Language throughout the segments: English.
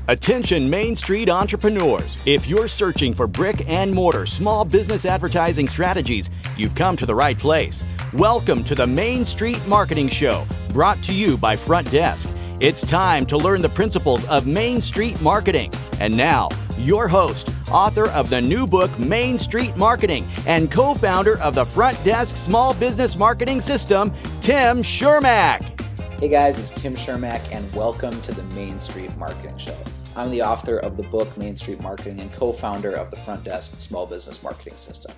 Attention Main Street entrepreneurs. If you're searching for brick and mortar small business advertising strategies, you've come to the right place. Welcome to the Main Street Marketing Show, brought to you by Front Desk. It's time to learn the principles of Main Street marketing. And now, your host, author of the new book Main Street Marketing and co-founder of the Front Desk Small Business Marketing System, Tim Chermak. Hey guys, it's Tim Chermak and welcome to the Main Street Marketing Show. I'm the author of the book Main Street Marketing and co-founder of the Front Desk Small Business Marketing System.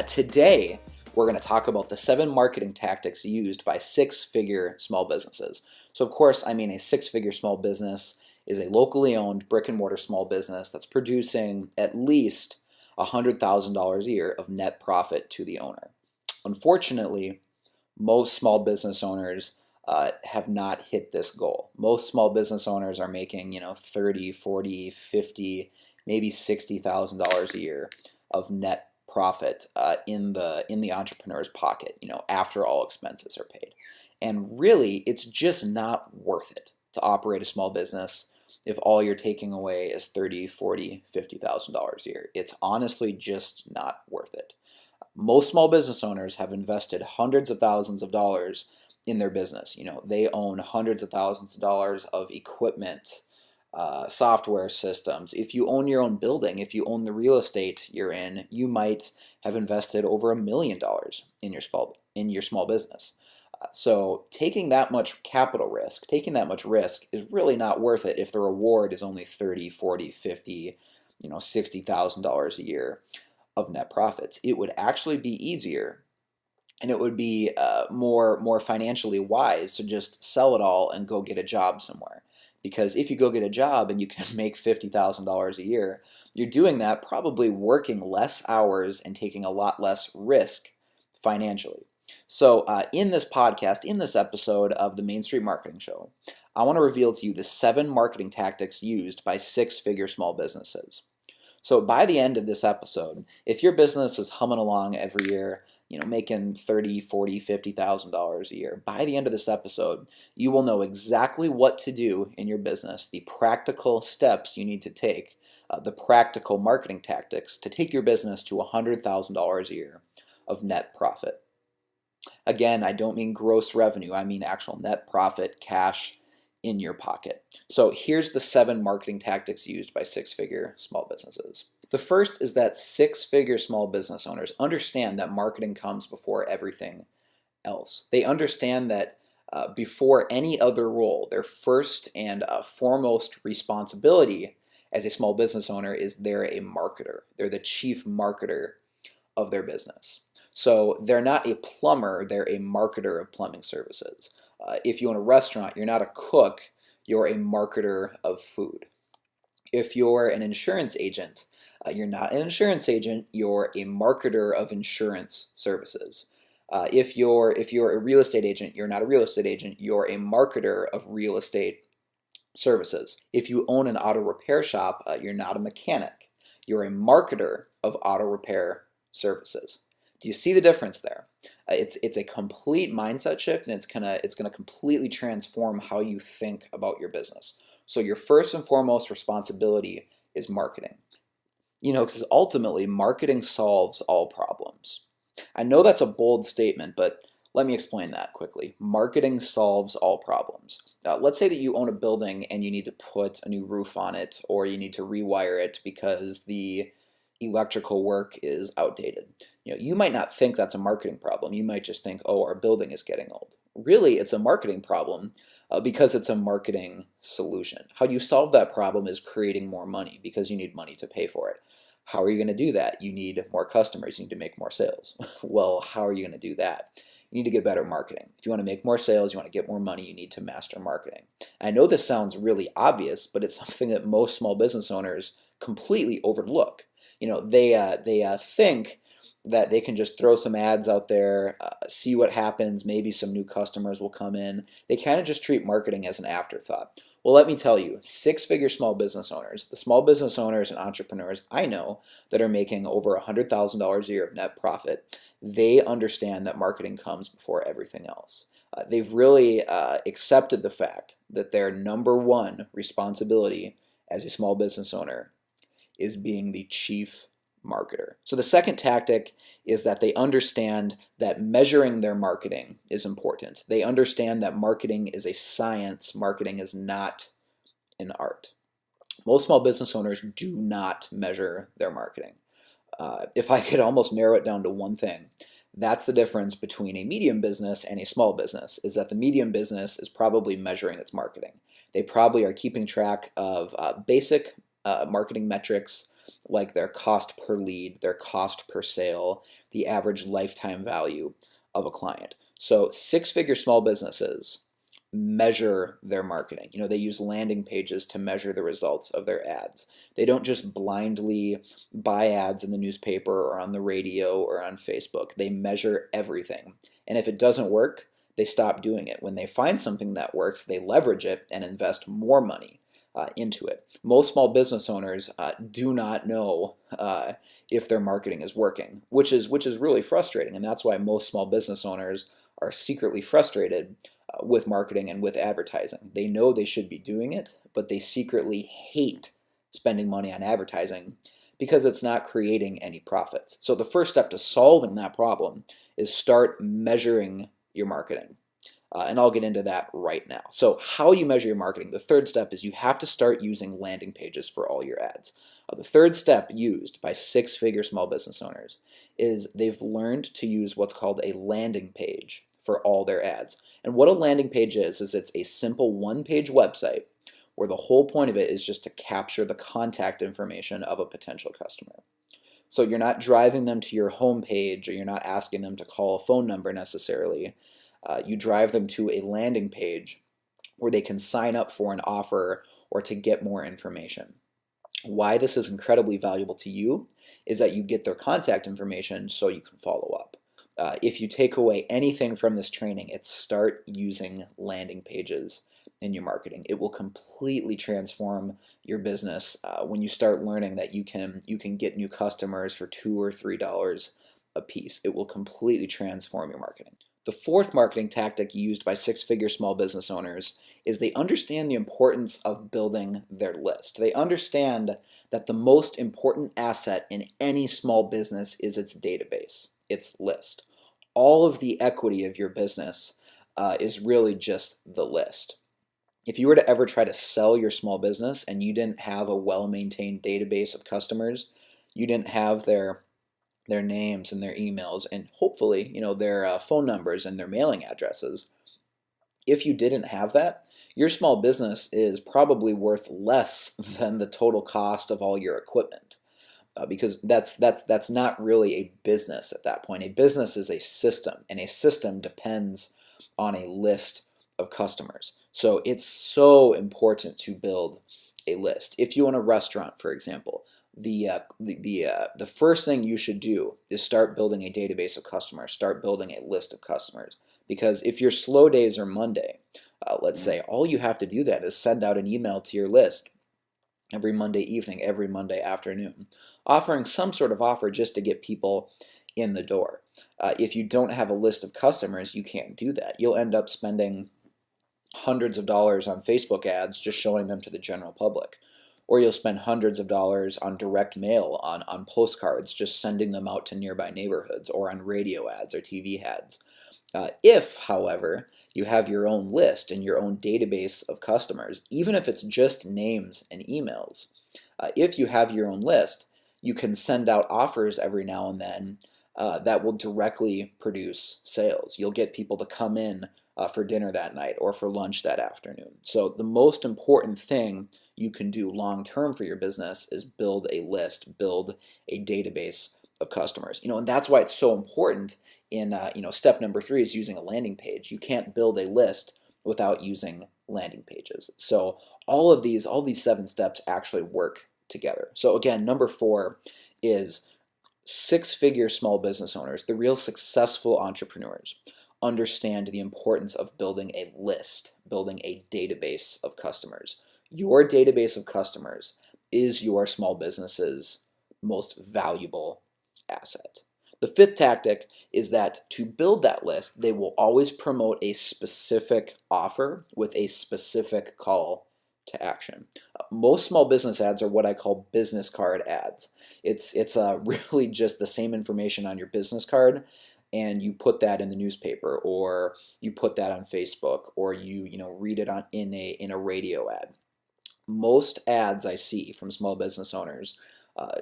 Today, we're going to talk about the 7 marketing tactics used by six-figure small businesses. So of course, I mean a six-figure small business is a locally owned brick and mortar small business that's producing at least $100,000 a year of net profit to the owner. Unfortunately, most small business owners have not hit this goal. Most small business owners are making, $30, $40, $50, maybe $60,000 a year of net profit in the entrepreneur's pocket, after all expenses are paid. And really, it's just not worth it to operate a small business if all you're taking away is $30, $40, $50,000 a year. It's honestly just not worth it. Most small business owners have invested hundreds of thousands of dollars in their business. They own hundreds of thousands of dollars of equipment, software systems. If you own your own building, if you own the real estate you're in, you might have invested over $1 million in your small business. So taking that much capital risk, taking that much risk is really not worth it if the reward is only $30, $40, $50, $60,000 a year of net profits. It would actually be easier and it would be more financially wise to just sell it all and go get a job somewhere. Because if you go get a job and you can make $50,000 a year, you're doing that probably working less hours and taking a lot less risk financially. So in this podcast, in this episode of the Main Street Marketing Show, I want to reveal to you the 7 marketing tactics used by six-figure small businesses. So by the end of this episode, if your business is humming along every year, making $30, $40, $50,000 a year, by the end of this episode, you will know exactly what to do in your business, the practical steps you need to take, the practical marketing tactics to take your business to $100,000 a year of net profit. Again, I don't mean gross revenue, I mean actual net profit, cash in your pocket. So here's the 7 marketing tactics used by six-figure small businesses. The first is that six-figure small business owners understand that marketing comes before everything else. They understand that before any other role, their first and foremost responsibility as a small business owner is they're a marketer. They're the chief marketer of their business. So they're not a plumber, they're a marketer of plumbing services. If you own a restaurant, you're not a cook, you're a marketer of food. If you're an insurance agent, you're not an insurance agent, you're a marketer of insurance services. If you're a real estate agent, you're not a real estate agent, you're a marketer of real estate services. If you own an auto repair shop, you're not a mechanic, you're a marketer of auto repair services. Do you see the difference there? It's a complete mindset shift, and it's gonna completely transform how you think about your business. So your first and foremost responsibility is marketing. Because ultimately marketing solves all problems. I know that's a bold statement, but let me explain that quickly. Marketing solves all problems. Let's say that you own a building and you need to put a new roof on it, or you need to rewire it because the electrical work is outdated. You might not think that's a marketing problem. You might just think, oh, our building is getting old. Really, it's a marketing problem because it's a marketing solution. How you solve that problem is creating more money because you need money to pay for it. How are you going to do that? You need more customers. You need to make more sales. Well, how are you going to do that? You need to get better marketing. If you want to make more sales, you want to get more money, you need to master marketing. I know this sounds really obvious, but it's something that most small business owners completely overlook. They think that they can just throw some ads out there, see what happens, maybe some new customers will come in. They kind of just treat marketing as an afterthought. Well, let me tell you, six-figure small business owners, the small business owners and entrepreneurs I know that are making over $100,000 a year of net profit, they understand that marketing comes before everything else. They've really accepted the fact that their number one responsibility as a small business owner is being the chief marketer. So the second tactic is that they understand that measuring their marketing is important. They understand that marketing is a science, marketing is not an art. Most small business owners do not measure their marketing. If I could almost narrow it down to one thing, that's the difference between a medium business and a small business, is that the medium business is probably measuring its marketing. They probably are keeping track of basic marketing metrics like their cost per lead, their cost per sale, the average lifetime value of a client. So six-figure small businesses measure their marketing. They use landing pages to measure the results of their ads. They don't just blindly buy ads in the newspaper or on the radio or on Facebook. They measure everything. And if it doesn't work, they stop doing it. When they find something that works, they leverage it and invest more money into it. Most small business owners do not know if their marketing is working, which is really frustrating. And that's why most small business owners are secretly frustrated with marketing and with advertising. They know they should be doing it, but they secretly hate spending money on advertising because it's not creating any profits. So the first step to solving that problem is start measuring your marketing. And I'll get into that right now. So how you measure your marketing, the third step is you have to start using landing pages for all your ads. The third step used by six-figure small business owners is they've learned to use what's called a landing page for all their ads. And what a landing page is it's a simple one-page website where the whole point of it is just to capture the contact information of a potential customer. So you're not driving them to your home page, or you're not asking them to call a phone number necessarily. You drive them to a landing page where they can sign up for an offer or to get more information. Why this is incredibly valuable to you is that you get their contact information so you can follow up. If you take away anything from this training, it's start using landing pages in your marketing. It will completely transform your business when you start learning that you can get new customers for $2 or $3 a piece. It will completely transform your marketing. The fourth marketing tactic used by six-figure small business owners is they understand the importance of building their list. They understand that the most important asset in any small business is its database, its list. All of the equity of your business is really just the list. If you were to ever try to sell your small business and you didn't have a well-maintained database of customers, you didn't have their names and their emails and hopefully their phone numbers and their mailing addresses, if you didn't have that, your small business is probably worth less than the total cost of all your equipment. Because that's not really a business at that point. A business is a system, and a system depends on a list of customers. So it's so important to build a list. If you own a restaurant, for example, the first thing you should do is start building a database of customers, start building a list of customers. Because if your slow days are Monday, let's say, all you have to do then is send out an email to your list every Monday evening, every Monday afternoon, offering some sort of offer just to get people in the door. If you don't have a list of customers, you can't do that. You'll end up spending hundreds of dollars on Facebook ads just showing them to the general public. Or you'll spend hundreds of dollars on direct mail, on postcards, just sending them out to nearby neighborhoods, or on radio ads or TV ads. If, however, you have your own list and your own database of customers, even if it's just names and emails, if you have your own list, you can send out offers every now and then that will directly produce sales. You'll get people to come in for dinner that night or for lunch that afternoon. So the most important thing you can do long term for your business is build a list, build a database of customers. And that's why it's so important in step number 3 is using a landing page. You can't build a list without using landing pages. So all these 7 steps actually work together. So again, number 4 is six-figure small business owners, the real successful entrepreneurs, understand the importance of building a list, building a database of customers. Your database of customers is your small business's most valuable asset. The 5th tactic is that to build that list, they will always promote a specific offer with a specific call to action. Most small business ads are what I call business card ads. It's really just the same information on your business card, and you put that in the newspaper, or you put that on Facebook, or you read it on in a radio ad. Most ads I see from small business owners,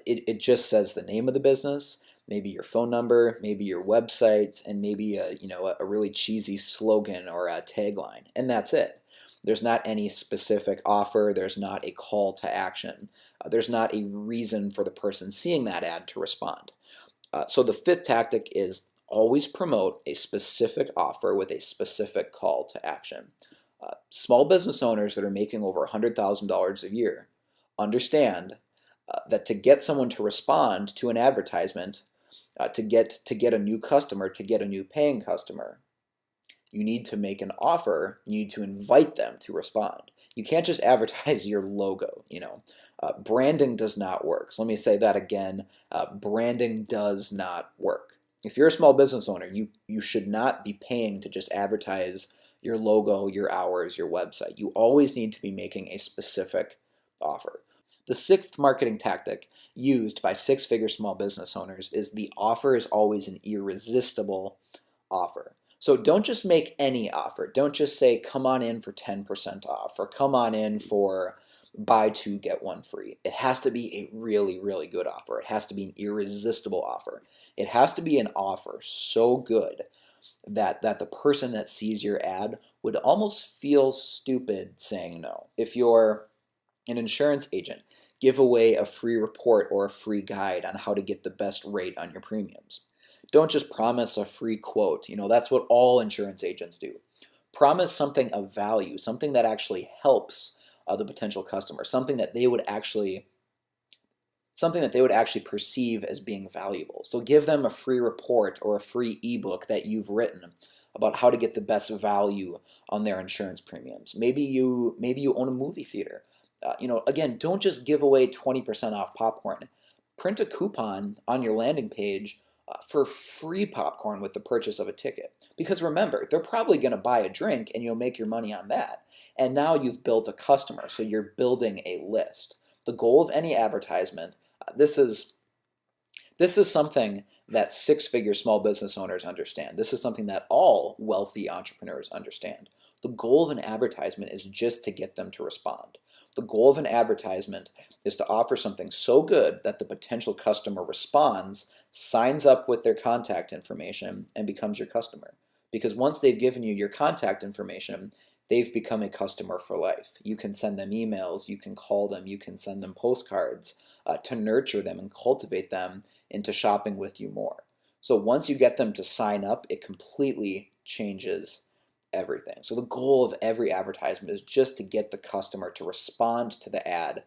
it just says the name of the business, maybe your phone number, maybe your website, and maybe a really cheesy slogan or a tagline, and that's it. There's not any specific offer. There's not a call to action. There's not a reason for the person seeing that ad to respond. So the fifth tactic is always promote a specific offer with a specific call to action. Small business owners that are making over $100,000 a year understand that to get someone to respond to an advertisement, to get a new customer, to get a new paying customer, you need to make an offer. You need to invite them to respond. You can't just advertise your logo. Branding does not work. So let me say that again. Branding does not work. If you're a small business owner, you should not be paying to just advertise your logo, your hours, your website. You always need to be making a specific offer. The sixth marketing tactic used by six-figure small business owners is the offer is always an irresistible offer. So don't just make any offer. Don't just say, come on in for 10% off, or come on in for buy two, get one free. It has to be a really, really good offer. It has to be an irresistible offer. It has to be an offer so good that the person that sees your ad would almost feel stupid saying no. If you're an insurance agent, give away a free report or a free guide on how to get the best rate on your premiums. Don't just promise a free quote. That's what all insurance agents do. Promise something of value, something that actually helps the potential customer, something that they would actually perceive as being valuable. So give them a free report or a free ebook that you've written about how to get the best value on their insurance premiums. Maybe you own a movie theater. Again, don't just give away 20% off popcorn. Print a coupon on your landing page for free popcorn with the purchase of a ticket. Because remember, they're probably going to buy a drink and you'll make your money on that. And now you've built a customer, so you're building a list. The goal of any advertisement, this is something that six-figure small business owners understand. This is something that all wealthy entrepreneurs understand. The goal of an advertisement is just to get them to respond. The goal of an advertisement is to offer something so good that the potential customer responds, signs up with their contact information, and becomes your customer. Because once they've given you your contact information, they've become a customer for life. You can send them emails, you can call them, you can send them postcards to nurture them and cultivate them into shopping with you more. So once you get them to sign up, it completely changes everything. So the goal of every advertisement is just to get the customer to respond to the ad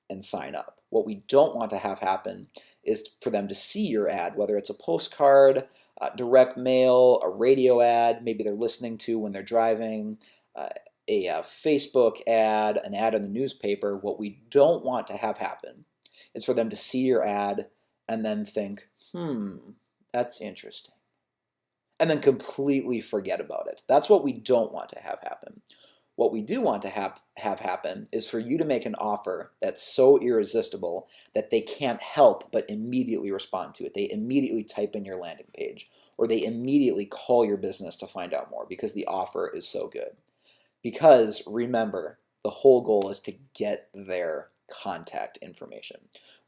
and sign up. What we don't want to have happen is for them to see your ad, whether it's a postcard, direct mail, a radio ad, maybe they're listening to when they're driving, a Facebook ad, an ad in the newspaper. What we don't want to have happen is for them to see your ad and then think, that's interesting, and then completely forget about it. That's what we don't want to have happen. What we do want to have happen is for you to make an offer that's so irresistible that they can't help but immediately respond to it. They immediately type in your landing page, or they immediately call your business to find out more because the offer is so good. Because remember, the whole goal is to get their contact information.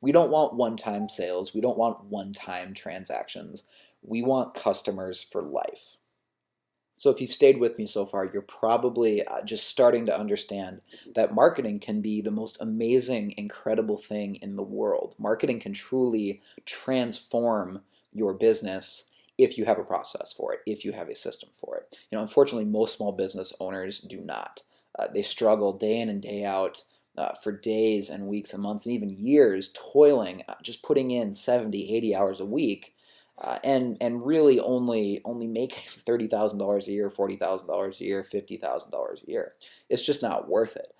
We don't want one-time sales. We don't want one-time transactions. We want customers for life. So if you've stayed with me so far, you're probably just starting to understand that marketing can be the most amazing, incredible thing in the world. Marketing can truly transform your business if you have a process for it, if you have a system for it. Unfortunately, most small business owners do not. They struggle day in and day out for days and weeks and months and even years, toiling, just putting in 70, 80 hours a week, and really only making $30,000 a year, $40,000 a year, $50,000 a year. It's just not worth it.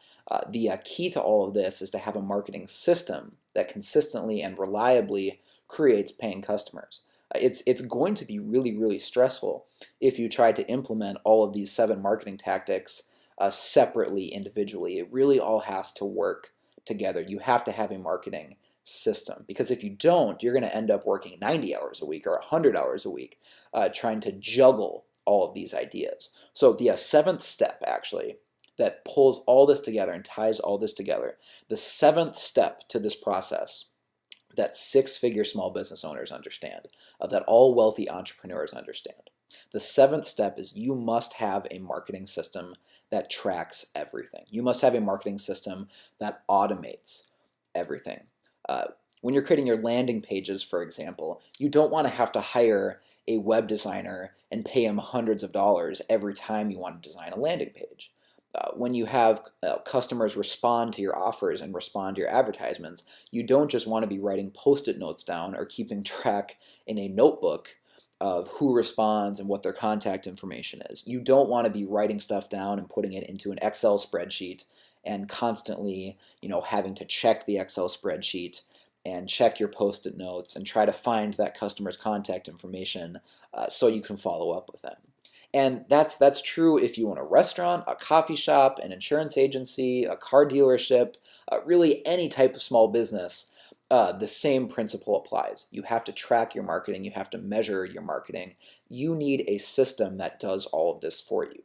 The key to all of this is to have a marketing system that consistently and reliably creates paying customers. It's going to be really, really stressful if you try to implement all of these 7 marketing tactics separately, individually. It really all has to work together. You have to have a marketing system, because if you don't, you're going to end up working 90 hours a week or 100 hours a week trying to juggle all of these ideas. So the seventh step, actually, that pulls all this together and ties all this together, the seventh step to this process that six-figure small business owners understand, that all wealthy entrepreneurs understand. The seventh step is you must have a marketing system that tracks everything. You must have a marketing system that automates everything. When you're creating your landing pages, for example, you don't want to have to hire a web designer and pay him hundreds of dollars every time you want to design a landing page. When you have customers respond to your offers and respond to your advertisements, you don't just want to be writing post-it notes down or keeping track in a notebook of who responds and what their contact information is. You don't want to be writing stuff down and putting it into an Excel spreadsheet and constantly, having to check the Excel spreadsheet and check your post-it notes and try to find that customer's contact information so you can follow up with them. And that's true if you own a restaurant, a coffee shop, an insurance agency, a car dealership, really any type of small business. The same principle applies. You have to track your marketing. You have to measure your marketing. You need a system that does all of this for you.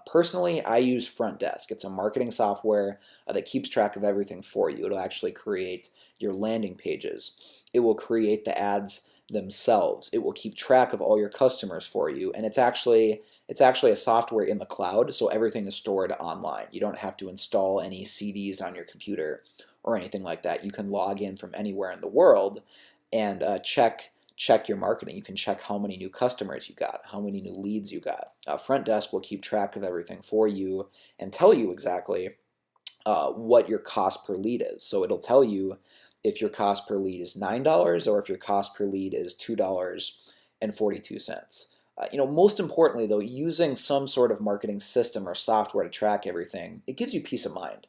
Personally, I use Front Desk. It's a marketing software that keeps track of everything for you. It'll actually create your landing pages. It will create the ads themselves. It will keep track of all your customers for you, and it's actually a software in the cloud, so everything is stored online. You don't have to install any CDs on your computer or anything like that. You can log in from anywhere in the world and check your marketing. You can check how many new customers you got, how many new leads you got. Front Desk will keep track of everything for you and tell you exactly what your cost per lead is. So it'll tell you if your cost per lead is $9 or if your cost per lead is $2.42. Most importantly, though, using some sort of marketing system or software to track everything, it gives you peace of mind,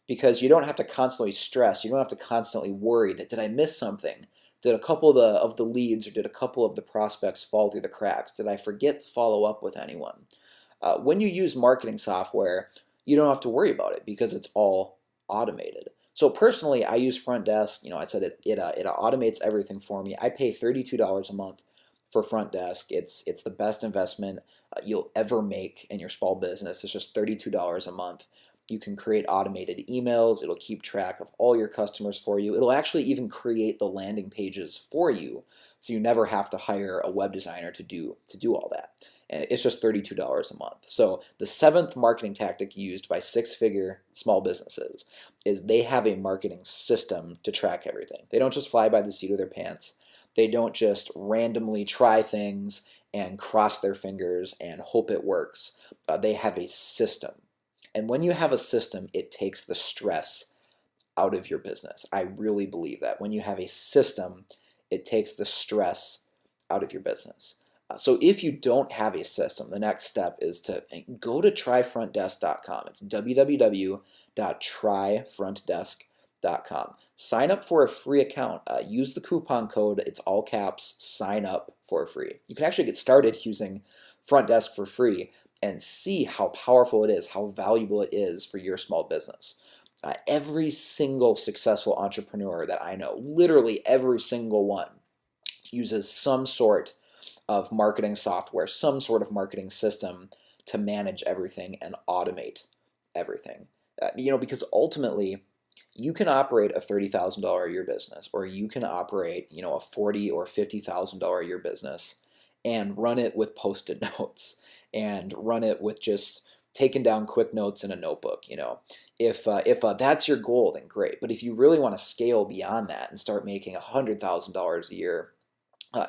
because you don't have to constantly stress. You don't have to constantly worry that, did I miss something? Did a couple of the leads or did a couple of the prospects fall through the cracks? Did I forget to follow up with anyone? When you use marketing software, you don't have to worry about it because it's all automated. So personally, I use Front Desk. I said it automates everything for me. I pay $32 a month for Front Desk. It's the best investment you'll ever make in your small business. It's just $32 a month. You can create automated emails. It'll keep track of all your customers for you. It'll actually even create the landing pages for you, so you never have to hire a web designer to do all that. And it's just $32 a month. So the seventh marketing tactic used by six-figure small businesses is they have a marketing system to track everything. They don't just fly by the seat of their pants. They don't just randomly try things and cross their fingers and hope it works. They have a system. And when you have a system, it takes the stress out of your business. I really believe that. When you have a system, it takes the stress out of your business. So if you don't have a system, the next step is to go to tryfrontdesk.com. It's www.tryfrontdesk.com. Sign up for a free account. Use the coupon code, it's all caps, sign up for free. You can actually get started using Front Desk for free and see how powerful it is, how valuable it is for your small business. Every single successful entrepreneur that I know, literally every single one, uses some sort of marketing software, some sort of marketing system to manage everything and automate everything. Because ultimately, you can operate a $30,000 a year business, or you can operate, a $40,000 or $50,000 a year business and run it with post-it notes and run it with just taking down quick notes in a notebook. If that's your goal, then great. But if you really want to scale beyond that and start making $100,000 a year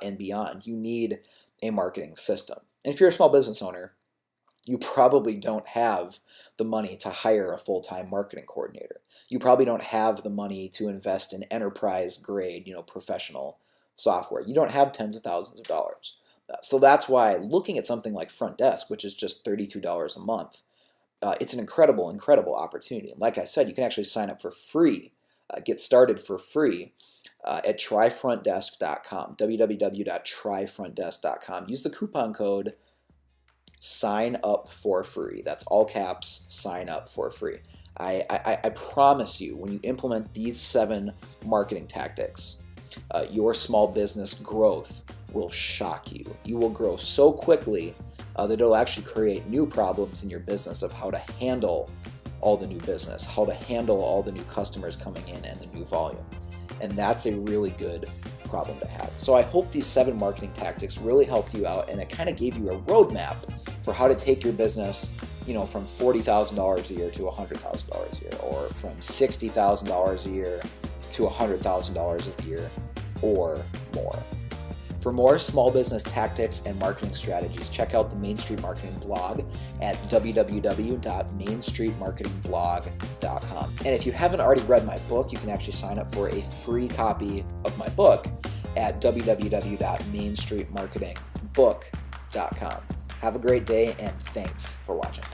and beyond, you need a marketing system. And if you're a small business owner, you probably don't have the money to hire a full-time marketing coordinator. You probably don't have the money to invest in enterprise-grade, professional software. You don't have tens of thousands of dollars. So that's why looking at something like Front Desk, which is just $32 a month, it's an incredible, incredible opportunity. And like I said, you can actually sign up for free, get started for free at tryfrontdesk.com, www.tryfrontdesk.com. Use the coupon code sign up for free. That's all caps, sign up for free. I promise you, when you implement these 7 marketing tactics, your small business growth will shock you. You will grow so quickly that it'll actually create new problems in your business of how to handle all the new business, how to handle all the new customers coming in and the new volume. And that's a really good problem to have. So I hope these 7 marketing tactics really helped you out, and it kind of gave you a roadmap for how to take your business, from $40,000 a year to $100,000 a year, or from $60,000 a year to $100,000 a year, or more. For more small business tactics and marketing strategies, check out the Main Street Marketing blog at www.mainstreetmarketingblog.com. And if you haven't already read my book, you can actually sign up for a free copy of my book at www.mainstreetmarketingbook.com. Have a great day, and thanks for watching.